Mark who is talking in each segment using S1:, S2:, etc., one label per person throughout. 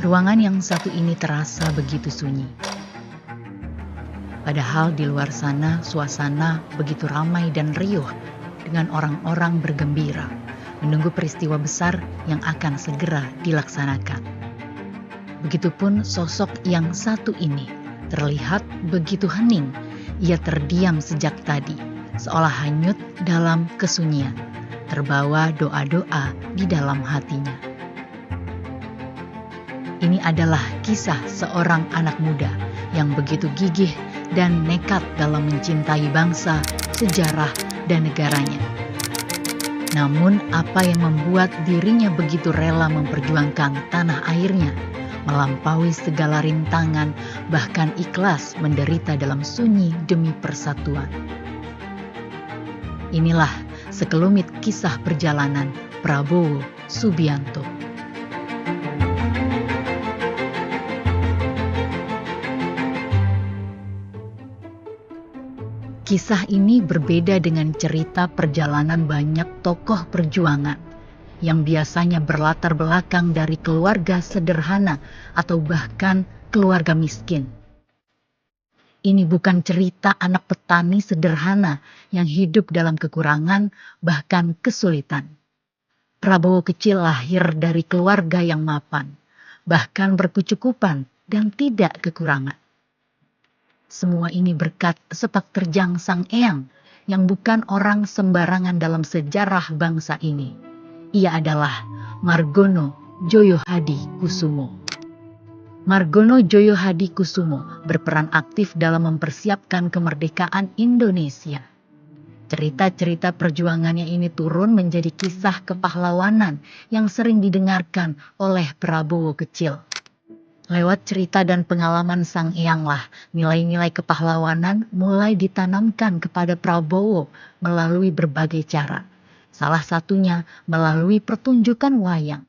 S1: Ruangan yang satu ini terasa begitu sunyi. Padahal di luar sana suasana begitu ramai dan riuh dengan orang-orang bergembira, menunggu peristiwa besar yang akan segera dilaksanakan. Begitupun sosok yang satu ini terlihat begitu hening. Ia terdiam sejak tadi, seolah hanyut dalam kesunyian, terbawa doa-doa di dalam hatinya. Ini adalah kisah seorang anak muda yang begitu gigih dan nekat dalam mencintai bangsa, sejarah, dan negaranya. Namun apa yang membuat dirinya begitu rela memperjuangkan tanah airnya, melampaui segala rintangan, bahkan ikhlas menderita dalam sunyi demi persatuan. Inilah sekelumit kisah perjalanan Prabowo Subianto. Kisah ini berbeda dengan cerita perjalanan banyak tokoh perjuangan yang biasanya berlatar belakang dari keluarga sederhana atau bahkan keluarga miskin. Ini bukan cerita anak petani sederhana yang hidup dalam kekurangan bahkan kesulitan. Prabowo kecil lahir dari keluarga yang mapan, bahkan berkecukupan dan tidak kekurangan. Semua ini berkat sepak terjang Sang Eyang yang bukan orang sembarangan dalam sejarah bangsa ini. Ia adalah Margono Djoyohadikusumo. Margono Djoyohadikusumo berperan aktif dalam mempersiapkan kemerdekaan Indonesia. Cerita-cerita perjuangannya ini turun menjadi kisah kepahlawanan yang sering didengarkan oleh Prabowo kecil. Lewat cerita dan pengalaman Sang Eyanglah, nilai-nilai kepahlawanan mulai ditanamkan kepada Prabowo melalui berbagai cara. Salah satunya melalui pertunjukan wayang.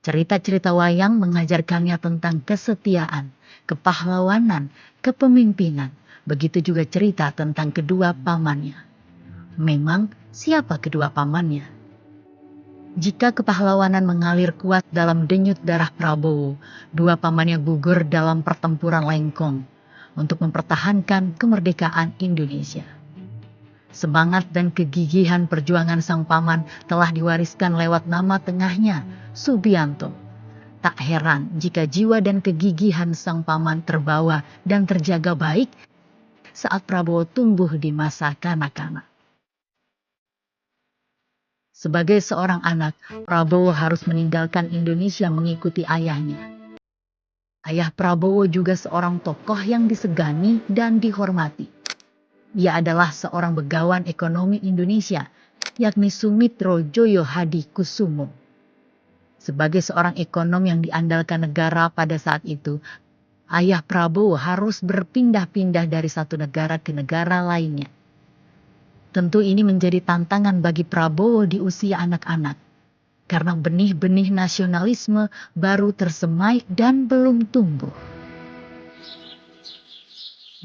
S1: Cerita-cerita wayang mengajarkannya tentang kesetiaan, kepahlawanan, kepemimpinan. Begitu juga cerita tentang kedua pamannya. Memang siapa kedua pamannya? Jika kepahlawanan mengalir kuat dalam denyut darah Prabowo, dua pamannya gugur dalam pertempuran Lengkong untuk mempertahankan kemerdekaan Indonesia. Semangat dan kegigihan perjuangan sang paman telah diwariskan lewat nama tengahnya, Subianto. Tak heran jika jiwa dan kegigihan sang paman terbawa dan terjaga baik saat Prabowo tumbuh di masa kanak-kanak. Sebagai seorang anak, Prabowo harus meninggalkan Indonesia mengikuti ayahnya. Ayah Prabowo juga seorang tokoh yang disegani dan dihormati. Ia adalah seorang begawan ekonomi Indonesia, yakni Sumitro Djoyohadikusumo. Sebagai seorang ekonom yang diandalkan negara pada saat itu, ayah Prabowo harus berpindah-pindah dari satu negara ke negara lainnya. Tentu ini menjadi tantangan bagi Prabowo di usia anak-anak, karena benih-benih nasionalisme baru tersemai dan belum tumbuh.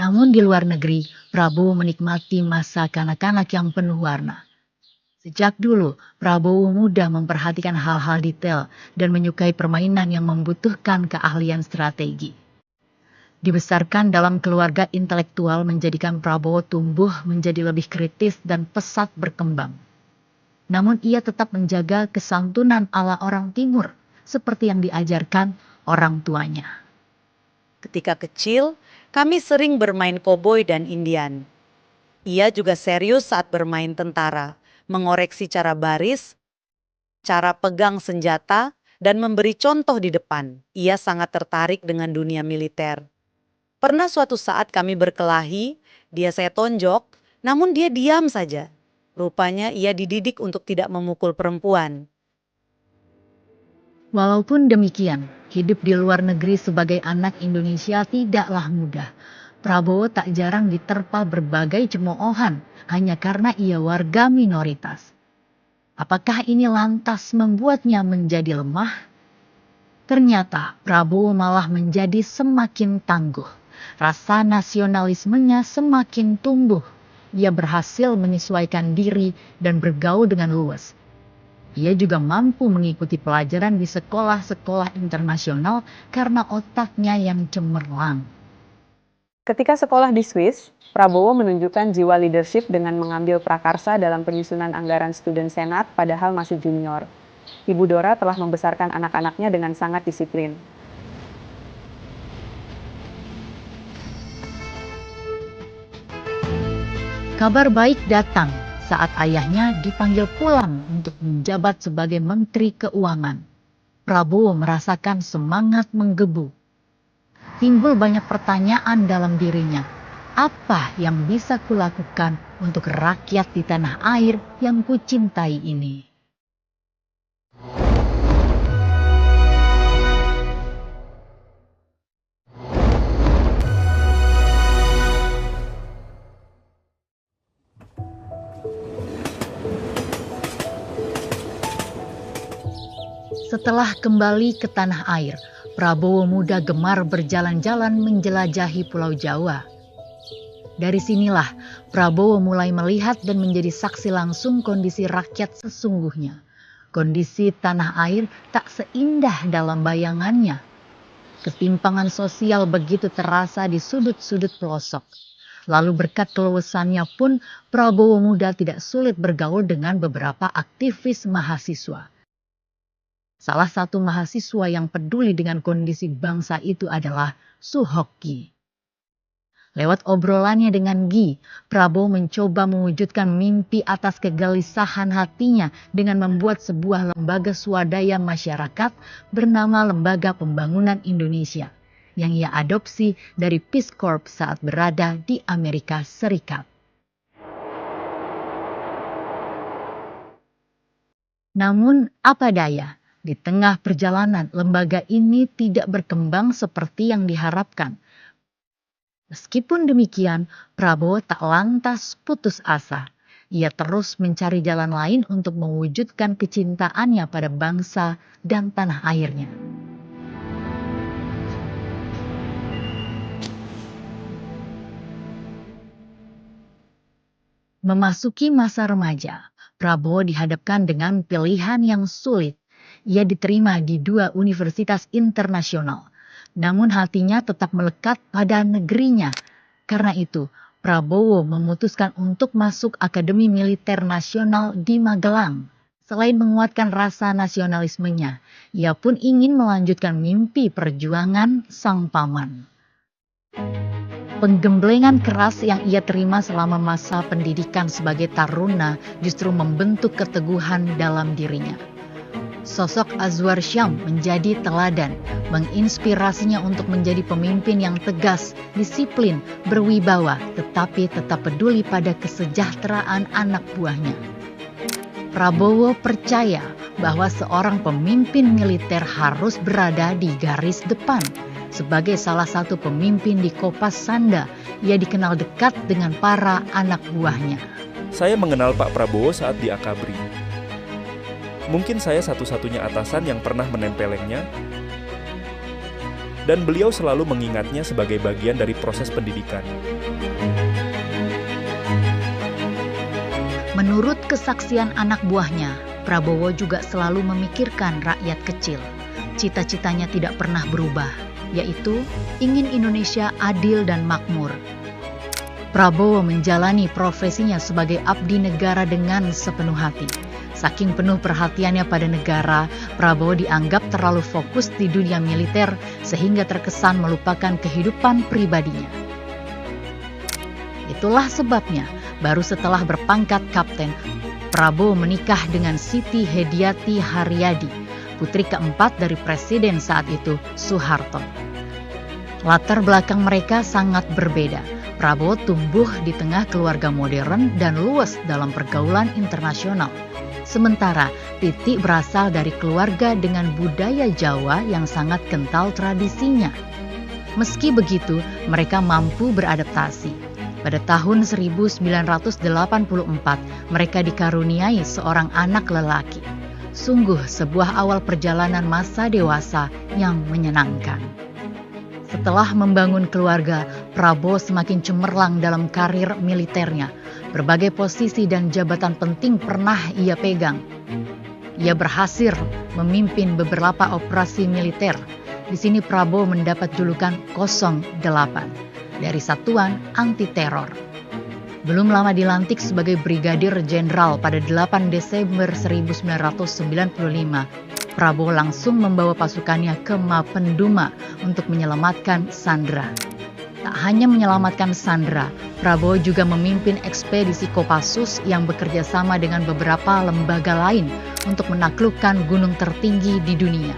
S1: Namun di luar negeri, Prabowo menikmati masa kanak-kanak yang penuh warna. Sejak dulu, Prabowo mudah memperhatikan hal-hal detail dan menyukai permainan yang membutuhkan keahlian strategi. Dibesarkan dalam keluarga intelektual menjadikan Prabowo tumbuh menjadi lebih kritis dan pesat berkembang. Namun ia tetap menjaga kesantunan ala orang Timur, seperti yang diajarkan orang tuanya.
S2: Ketika kecil, kami sering bermain koboi dan Indian. Ia juga serius saat bermain tentara, mengoreksi cara baris, cara pegang senjata, dan memberi contoh di depan. Ia sangat tertarik dengan dunia militer. Pernah suatu saat kami berkelahi, saya tonjok, namun dia diam saja. Rupanya ia dididik untuk tidak memukul perempuan.
S1: Walaupun demikian, hidup di luar negeri sebagai anak Indonesia tidaklah mudah. Prabowo tak jarang diterpa berbagai cemoohan hanya karena ia warga minoritas. Apakah ini lantas membuatnya menjadi lemah? Ternyata Prabowo malah menjadi semakin tangguh. Rasa nasionalismenya semakin tumbuh. Ia berhasil menyesuaikan diri dan bergaul dengan luas. Ia juga mampu mengikuti pelajaran di sekolah-sekolah internasional karena otaknya yang cemerlang.
S3: Ketika sekolah di Swiss, Prabowo menunjukkan jiwa leadership dengan mengambil prakarsa dalam penyusunan anggaran student senat padahal masih junior. Ibu Dora telah membesarkan anak-anaknya dengan sangat disiplin.
S1: Kabar baik datang saat ayahnya dipanggil pulang untuk menjabat sebagai Menteri Keuangan. Prabowo merasakan semangat menggebu. Timbul banyak pertanyaan dalam dirinya. Apa yang bisa kulakukan untuk rakyat di tanah air yang kucintai ini? Setelah kembali ke tanah air, Prabowo muda gemar berjalan-jalan menjelajahi Pulau Jawa. Dari sinilah Prabowo mulai melihat dan menjadi saksi langsung kondisi rakyat sesungguhnya. Kondisi tanah air tak seindah dalam bayangannya. Ketimpangan sosial begitu terasa di sudut-sudut pelosok. Lalu berkat keluasannya pun Prabowo muda tidak sulit bergaul dengan beberapa aktivis mahasiswa. Salah satu mahasiswa yang peduli dengan kondisi bangsa itu adalah Suhoki. Lewat obrolannya dengan Gi, Prabowo mencoba mewujudkan mimpi atas kegelisahan hatinya dengan membuat sebuah lembaga swadaya masyarakat bernama Lembaga Pembangunan Indonesia yang ia adopsi dari Peace Corps saat berada di Amerika Serikat. Namun apa daya? Di tengah perjalanan, lembaga ini tidak berkembang seperti yang diharapkan. Meskipun demikian, Prabowo tak lantas putus asa. Ia terus mencari jalan lain untuk mewujudkan kecintaannya pada bangsa dan tanah airnya. Memasuki masa remaja, Prabowo dihadapkan dengan pilihan yang sulit. Ia diterima di 2 universitas internasional, namun hatinya tetap melekat pada negerinya. Karena itu, Prabowo memutuskan untuk masuk Akademi Militer Nasional di Magelang. Selain menguatkan rasa nasionalismenya, ia pun ingin melanjutkan mimpi perjuangan sang paman. Penggemblengan keras yang ia terima selama masa pendidikan sebagai taruna justru membentuk keteguhan dalam dirinya. Sosok Azwar Syam menjadi teladan, menginspirasinya untuk menjadi pemimpin yang tegas, disiplin, berwibawa, tetapi tetap peduli pada kesejahteraan anak buahnya. Prabowo percaya bahwa seorang pemimpin militer harus berada di garis depan. Sebagai salah satu pemimpin di Kopas Sanda, ia dikenal dekat dengan para anak buahnya.
S4: Saya mengenal Pak Prabowo saat di Akabri. Mungkin saya satu-satunya atasan yang pernah menempelengnya, dan beliau selalu mengingatnya sebagai bagian dari proses pendidikan.
S1: Menurut kesaksian anak buahnya, Prabowo juga selalu memikirkan rakyat kecil. Cita-citanya tidak pernah berubah, yaitu ingin Indonesia adil dan makmur. Prabowo menjalani profesinya sebagai abdi negara dengan sepenuh hati. Saking penuh perhatiannya pada negara, Prabowo dianggap terlalu fokus di dunia militer sehingga terkesan melupakan kehidupan pribadinya. Itulah sebabnya, baru setelah berpangkat kapten, Prabowo menikah dengan Siti Hediati Haryadi, putri keempat dari presiden saat itu, Soeharto. Latar belakang mereka sangat berbeda. Prabowo tumbuh di tengah keluarga modern dan luas dalam pergaulan internasional. Sementara Titi berasal dari keluarga dengan budaya Jawa yang sangat kental tradisinya. Meski begitu, mereka mampu beradaptasi. Pada tahun 1984, mereka dikaruniai seorang anak lelaki. Sungguh sebuah awal perjalanan masa dewasa yang menyenangkan. Setelah membangun keluarga, Prabowo semakin cemerlang dalam karir militernya. Berbagai posisi dan jabatan penting pernah ia pegang. Ia berhasil memimpin beberapa operasi militer. Di sini Prabowo mendapat julukan 08 dari Satuan Anti Teror. Belum lama dilantik sebagai Brigadir Jenderal pada 8 Desember 1995, Prabowo langsung membawa pasukannya ke Mapenduma untuk menyelamatkan Sandra. Tak hanya menyelamatkan Sandra, Prabowo juga memimpin ekspedisi Kopassus yang bekerja sama dengan beberapa lembaga lain untuk menaklukkan gunung tertinggi di dunia.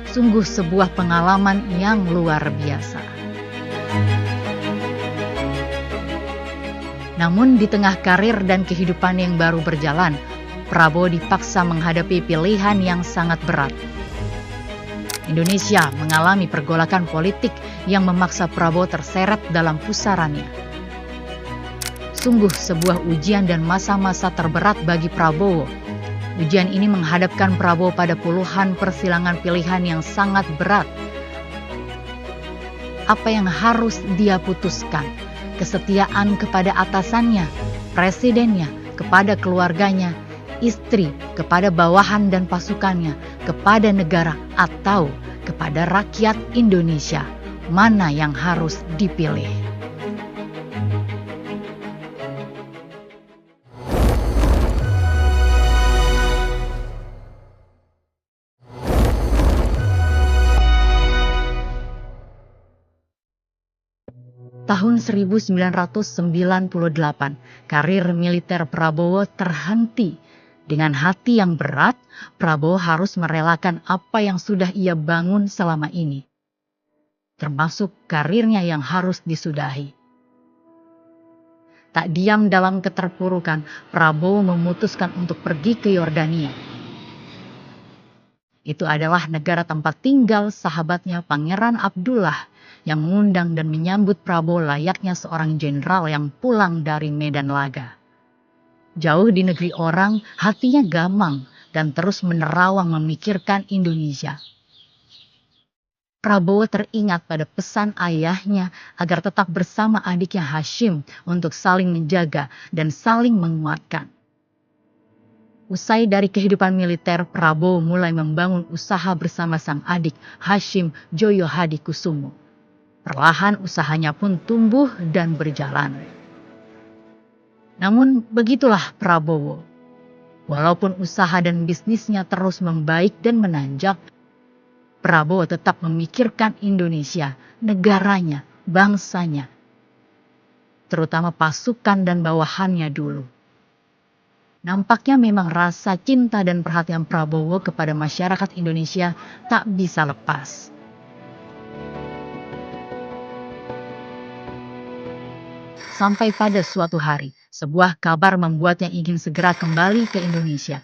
S1: Sungguh sebuah pengalaman yang luar biasa. Namun di tengah karir dan kehidupan yang baru berjalan, Prabowo dipaksa menghadapi pilihan yang sangat berat. Indonesia mengalami pergolakan politik yang memaksa Prabowo terseret dalam pusarannya. Sungguh sebuah ujian dan masa-masa terberat bagi Prabowo. Ujian ini menghadapkan Prabowo pada puluhan persilangan pilihan yang sangat berat. Apa yang harus dia putuskan? Kesetiaan kepada atasannya, presidennya, kepada keluarganya, istri, kepada bawahan dan pasukannya, kepada negara, atau kepada rakyat Indonesia. Mana yang harus dipilih? Tahun 1998, karir militer Prabowo terhenti. Dengan hati yang berat, Prabowo harus merelakan apa yang sudah ia bangun selama ini, termasuk karirnya yang harus disudahi. Tak diam dalam keterpurukan, Prabowo memutuskan untuk pergi ke Yordania. Itu adalah negara tempat tinggal sahabatnya Pangeran Abdullah yang mengundang dan menyambut Prabowo layaknya seorang jenderal yang pulang dari medan laga. Jauh di negeri orang, hatinya gamang dan terus menerawang memikirkan Indonesia. Prabowo teringat pada pesan ayahnya agar tetap bersama adiknya Hashim untuk saling menjaga dan saling menguatkan. Usai dari kehidupan militer, Prabowo mulai membangun usaha bersama sang adik Hashim Joyo Hadikusumo. Perlahan usahanya pun tumbuh dan berjalan. Namun begitulah Prabowo. Walaupun usaha dan bisnisnya terus membaik dan menanjak, Prabowo tetap memikirkan Indonesia, negaranya, bangsanya, terutama pasukan dan bawahannya dulu. Nampaknya memang rasa cinta dan perhatian Prabowo kepada masyarakat Indonesia tak bisa lepas. Sampai pada suatu hari, sebuah kabar membuatnya ingin segera kembali ke Indonesia.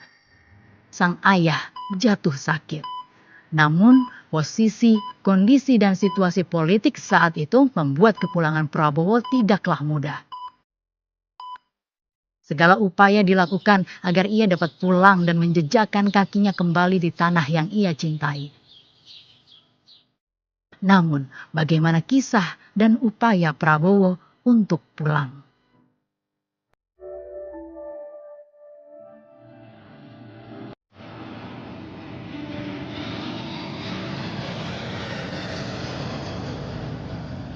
S1: Sang ayah jatuh sakit. Namun, posisi, kondisi, dan situasi politik saat itu membuat kepulangan Prabowo tidaklah mudah. Segala upaya dilakukan agar ia dapat pulang dan menjejakkan kakinya kembali di tanah yang ia cintai. Namun, bagaimana kisah dan upaya Prabowo untuk pulang?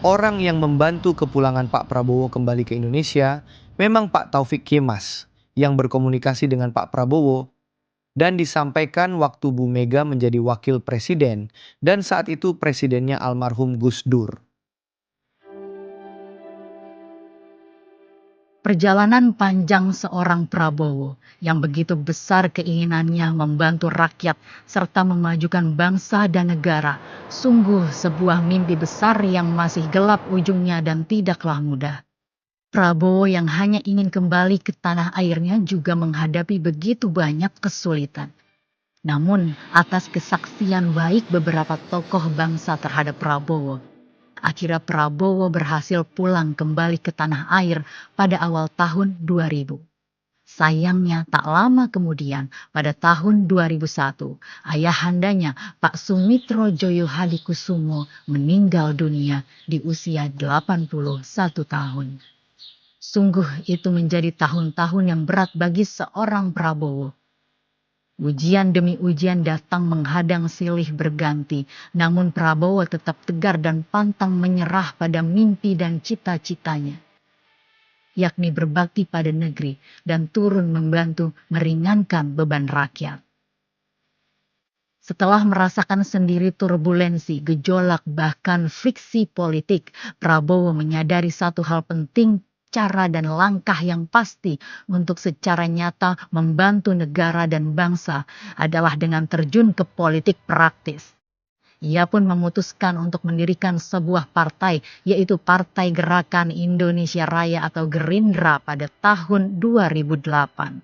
S5: Orang yang membantu kepulangan Pak Prabowo kembali ke Indonesia memang Pak Taufik Kemas yang berkomunikasi dengan Pak Prabowo dan disampaikan waktu Bu Mega menjadi wakil presiden dan saat itu presidennya almarhum Gus Dur.
S1: Perjalanan panjang seorang Prabowo yang begitu besar keinginannya membantu rakyat serta memajukan bangsa dan negara, sungguh sebuah mimpi besar yang masih gelap ujungnya dan tidaklah mudah. Prabowo yang hanya ingin kembali ke tanah airnya juga menghadapi begitu banyak kesulitan. Namun, atas kesaksian baik beberapa tokoh bangsa terhadap Prabowo, akhirnya Prabowo berhasil pulang kembali ke tanah air pada awal tahun 2000. Sayangnya tak lama kemudian pada tahun 2001, ayahandanya Pak Sumitro Joyo Hadikusumo meninggal dunia di usia 81 tahun. Sungguh itu menjadi tahun-tahun yang berat bagi seorang Prabowo. Ujian demi ujian datang menghadang silih berganti, namun Prabowo tetap tegar dan pantang menyerah pada mimpi dan cita-citanya, yakni berbakti pada negeri dan turun membantu meringankan beban rakyat. Setelah merasakan sendiri turbulensi, gejolak, bahkan friksi politik, Prabowo menyadari satu hal penting, cara dan langkah yang pasti untuk secara nyata membantu negara dan bangsa adalah dengan terjun ke politik praktis. Ia pun memutuskan untuk mendirikan sebuah partai, yaitu Partai Gerakan Indonesia Raya atau Gerindra pada tahun 2008.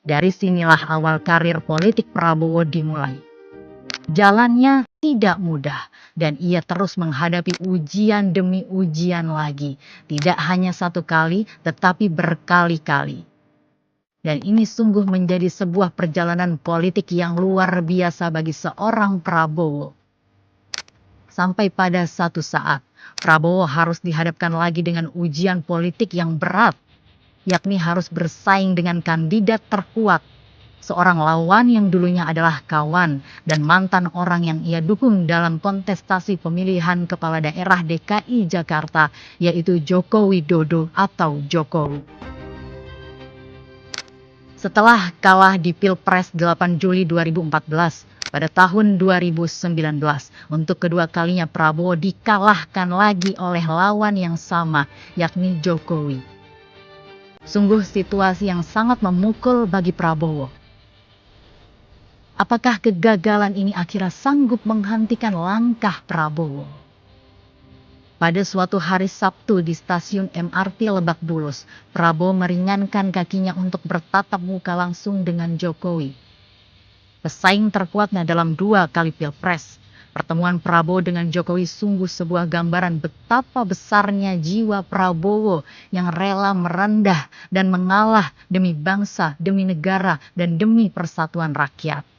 S1: Dari sinilah awal karir politik Prabowo dimulai. Jalannya tidak mudah dan ia terus menghadapi ujian demi ujian lagi. Tidak hanya satu kali tetapi berkali-kali. Dan ini sungguh menjadi sebuah perjalanan politik yang luar biasa bagi seorang Prabowo. Sampai pada satu saat Prabowo harus dihadapkan lagi dengan ujian politik yang berat, yakni harus bersaing dengan kandidat terkuat. Seorang lawan yang dulunya adalah kawan dan mantan orang yang ia dukung dalam kontestasi pemilihan kepala daerah DKI Jakarta, yaitu Joko Widodo atau Jokowi. Setelah kalah di Pilpres 8 Juli 2014, pada tahun 2019, untuk kedua kalinya Prabowo dikalahkan lagi oleh lawan yang sama, yakni Jokowi. Sungguh situasi yang sangat memukul bagi Prabowo. Apakah kegagalan ini akhirnya sanggup menghentikan langkah Prabowo? Pada suatu hari Sabtu di stasiun MRT Lebak Bulus, Prabowo meringankan kakinya untuk bertatap muka langsung dengan Jokowi, pesaing terkuatnya dalam 2 kali Pilpres. Pertemuan Prabowo dengan Jokowi sungguh sebuah gambaran betapa besarnya jiwa Prabowo yang rela merendah dan mengalah demi bangsa, demi negara, dan demi persatuan rakyat.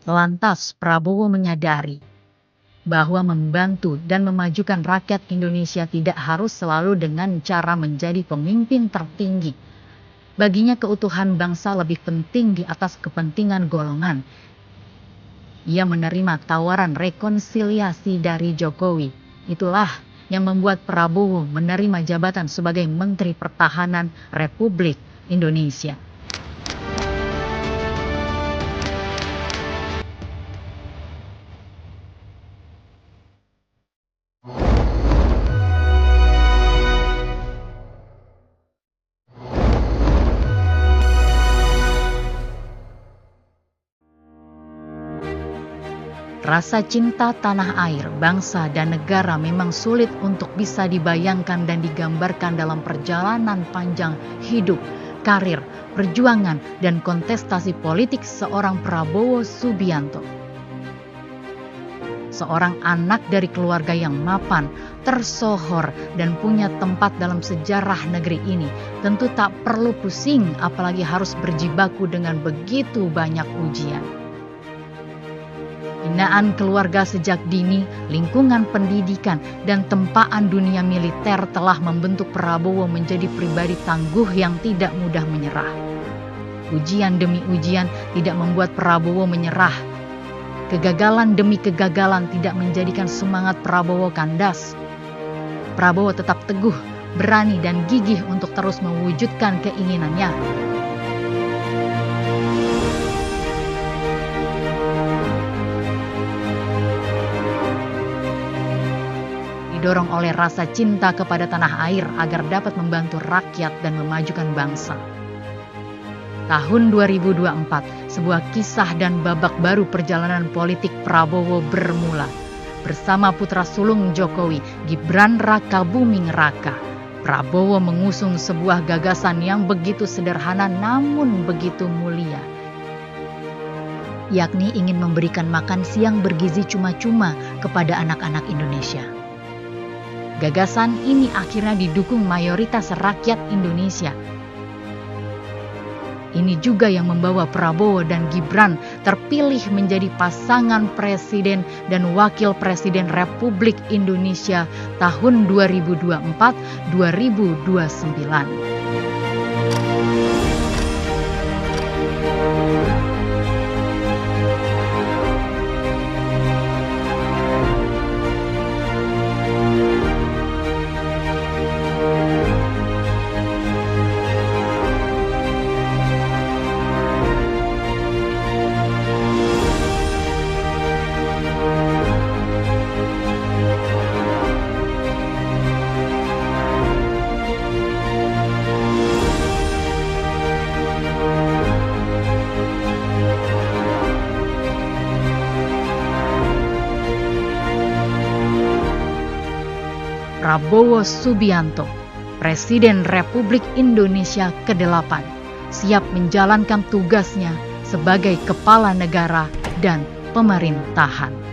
S1: Lantas Prabowo menyadari bahwa membantu dan memajukan rakyat Indonesia tidak harus selalu dengan cara menjadi pemimpin tertinggi. Baginya keutuhan bangsa lebih penting di atas kepentingan golongan. Ia menerima tawaran rekonsiliasi dari Jokowi. Itulah yang membuat Prabowo menerima jabatan sebagai Menteri Pertahanan Republik Indonesia. Rasa cinta tanah air, bangsa, dan negara memang sulit untuk bisa dibayangkan dan digambarkan dalam perjalanan panjang hidup, karir, perjuangan, dan kontestasi politik seorang Prabowo Subianto. Seorang anak dari keluarga yang mapan, tersohor, dan punya tempat dalam sejarah negeri ini tentu tak perlu pusing apalagi harus berjibaku dengan begitu banyak ujian. Binaan keluarga sejak dini, lingkungan pendidikan, dan tempaan dunia militer telah membentuk Prabowo menjadi pribadi tangguh yang tidak mudah menyerah. Ujian demi ujian tidak membuat Prabowo menyerah. Kegagalan demi kegagalan tidak menjadikan semangat Prabowo kandas. Prabowo tetap teguh, berani, dan gigih untuk terus mewujudkan keinginannya. Didorong oleh rasa cinta kepada tanah air agar dapat membantu rakyat dan memajukan bangsa. Tahun 2024, sebuah kisah dan babak baru perjalanan politik Prabowo bermula. Bersama putra sulung Jokowi, Gibran Rakabuming Raka, Prabowo mengusung sebuah gagasan yang begitu sederhana namun begitu mulia, yakni ingin memberikan makan siang bergizi cuma-cuma kepada anak-anak Indonesia. Gagasan ini akhirnya didukung mayoritas rakyat Indonesia. Ini juga yang membawa Prabowo dan Gibran terpilih menjadi pasangan presiden dan wakil presiden Republik Indonesia tahun 2024-2029. Prabowo Subianto, Presiden Republik Indonesia ke-8, siap menjalankan tugasnya sebagai kepala negara dan pemerintahan.